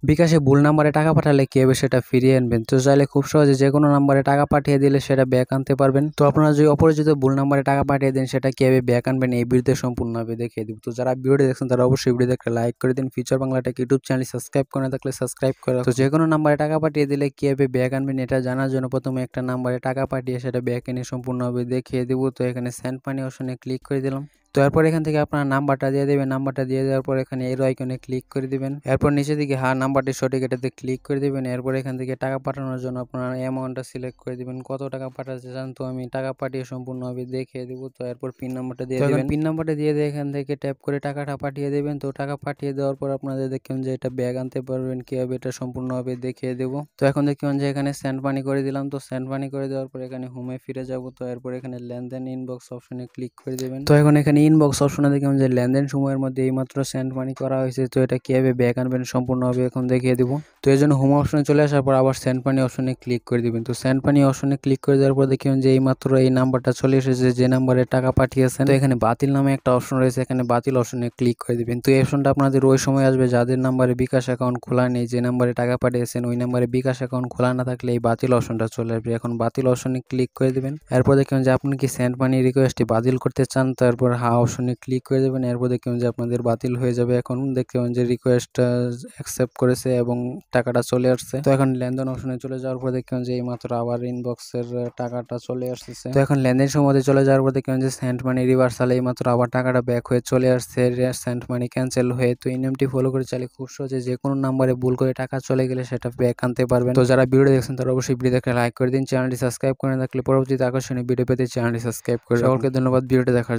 বিকাশে ভুল নাম্বারে টাকা পাঠালে কিভাবে সেটা ফিরিয়ে আনবেন। তো চাইলে খুব সহজে যেকোনো নাম্বারে টাকা পাঠিয়ে দিলে সেটা ব্যাক আনতে পারবেন। তো আপনারা যদি অপরিচিত ভুল নাম্বারে টাকা পাঠিয়ে দেন সেটা কিভাবে ব্যাক আনবেন এই ভিডিওতে সম্পূর্ণভাবে দেখিয়ে দিব। তো যারা ভিডিওটি দেখছেন তারা অবশ্যই ভিডিওতে একটা লাইক করে দিন। Future Bangla take YouTube channel subscribe করে না থাকলে সাবস্ক্রাইব করে রাখুন। তো যেকোনো নাম্বারে টাকা পাঠিয়ে দিলে কিভাবে ব্যাক আনবেন এটা জানার জন্য প্রথমে একটা নাম্বারে টাকা পাঠিয়ে সেটা ব্যাক এনে সম্পূর্ণভাবে দেখিয়ে দিব। তো এখানে সেন্ড মানি অপশনে ক্লিক করে দিলাম। তো এরপর এখান থেকে আপনার নাম্বারটা দিয়ে দেবেন। নাম্বারটা দিয়ে দেওয়ার পর এখানে এরো আইকনে ক্লিক করে দিবেন। এরপর নিচে দিকে নাম্বারটি সঠিক এটাতে ক্লিক করে দিবেন। এরপর এখান থেকে টাকা পাঠানোর জন্য আপনার অ্যামাউন্টটা সিলেক্ট করে দিবেন, কত টাকা পাঠাতে চান। তো আমি টাকা পাঠিয়ে সম্পূর্ণভাবে দেখিয়ে দেবো। তো এরপর পিন নাম্বারটা দিয়ে দেবেন। পিন নাম্বারটা দিয়ে এখান থেকে ট্যাপ করে টাকাটা পাঠিয়ে দেবেন। তো টাকা পাঠিয়ে দেওয়ার পর আপনাদের দেখবেন যে এটা ব্যাগ আনতে পারবেন কিভাবে এটা সম্পূর্ণভাবে দেখিয়ে দেবো। তো এখন দেখবেন যে এখানে সেন্ড মানি করে দিলাম। তো সেন্ড মানি করে দেওয়ার পর এখানে হোমে ফিরে যাব। তো এরপর এখানে লেনদেন ইনবক্স অপশনে ক্লিক করে দেবেন। তো এখন এখানে ইনবক্স অপশনে দেখবেন যে লেনদেন সময়ের মধ্যে এইমাত্র সেন্ড মানি করা হয়েছে। তো এটা কিভাবে ব্যাক আনবেন সম্পূর্ণভাবে এখন দেখিয়ে দিব। তো এই জন্য হোম অপশনে চলে আসার পর আবার সেন্ড মানি অপশনে ক্লিক করে দিবেন। তো সেন্ড মানি অপশনে ক্লিক করে দেওয়ার পর দেখবেন যে এইমাত্র এই নাম্বারটা চলে এসেছে যে নাম্বারে টাকা পাঠিয়েছেন। তো এখানে বাতিল নামে একটা অপশন রয়েছে, এখানে বাতিল অপশনে ক্লিক করে দিবেন। তো এই অপশনটা আপনাদের ওই সময় আসবে যাদের নাম্বারে বিকাশ অ্যাকাউন্ট খোলা নেই, যে নাম্বারে টাকা পাঠিয়েছেন ওই নাম্বারে বিকাশ অ্যাকাউন্ট খোলা না থাকলে এই বাতিল অপশনটা চলে আসবে। এখন বাতিল অপশনে ক্লিক করে দিবেন। এরপর দেখবেন যে আপনি কি সেন্ড মানি রিকোয়েস্টটি বাতিল করতে চান। তারপর অপশনে ক্লিক করে দেবেন। এরপর দেখবেন যে আপনাদের বাতিল হয়ে যাবে। এখন দেখবেন যে রিকোয়েস্ট অ্যাকসেপ্ট করেছে এবং টাকাটা চলে আসছে। তো এখন লেনদেন অপশনে চলে যাওয়ার পর দেখবেন যে এইমাত্র আবার ইনবক্সের টাকাটা চলে আসছে। তো এখন লেনদেন সম্বন্ধে চলে যাওয়ার পর দেখবেন যে সেন্ড মানি রিভার্সাল এইমাত্র আবার টাকাটা ব্যাক হয়ে চলে আসছে, সেন্ড মানি ক্যান্সেল হয়ে। তো এই নিয়মটি ফলো করে চাইলে খুব সহজে যে কোনো নাম্বারে ভুল করে টাকা চলে গেলে সেটা ব্যাক আনতে পারবেন। তো যারা ভিডিও দেখছেন তারা অবশ্যই ভিডিও দেখে লাইক করে দিন। চ্যানেলটি সাবস্ক্রাইব করে থাকলে পরবর্তীতে আকর্ষণীয় ভিডিও পেতে চ্যানেলটি সাবস্ক্রাইব করে সকলকে ধন্যবাদ ভিডিওটি দেখার।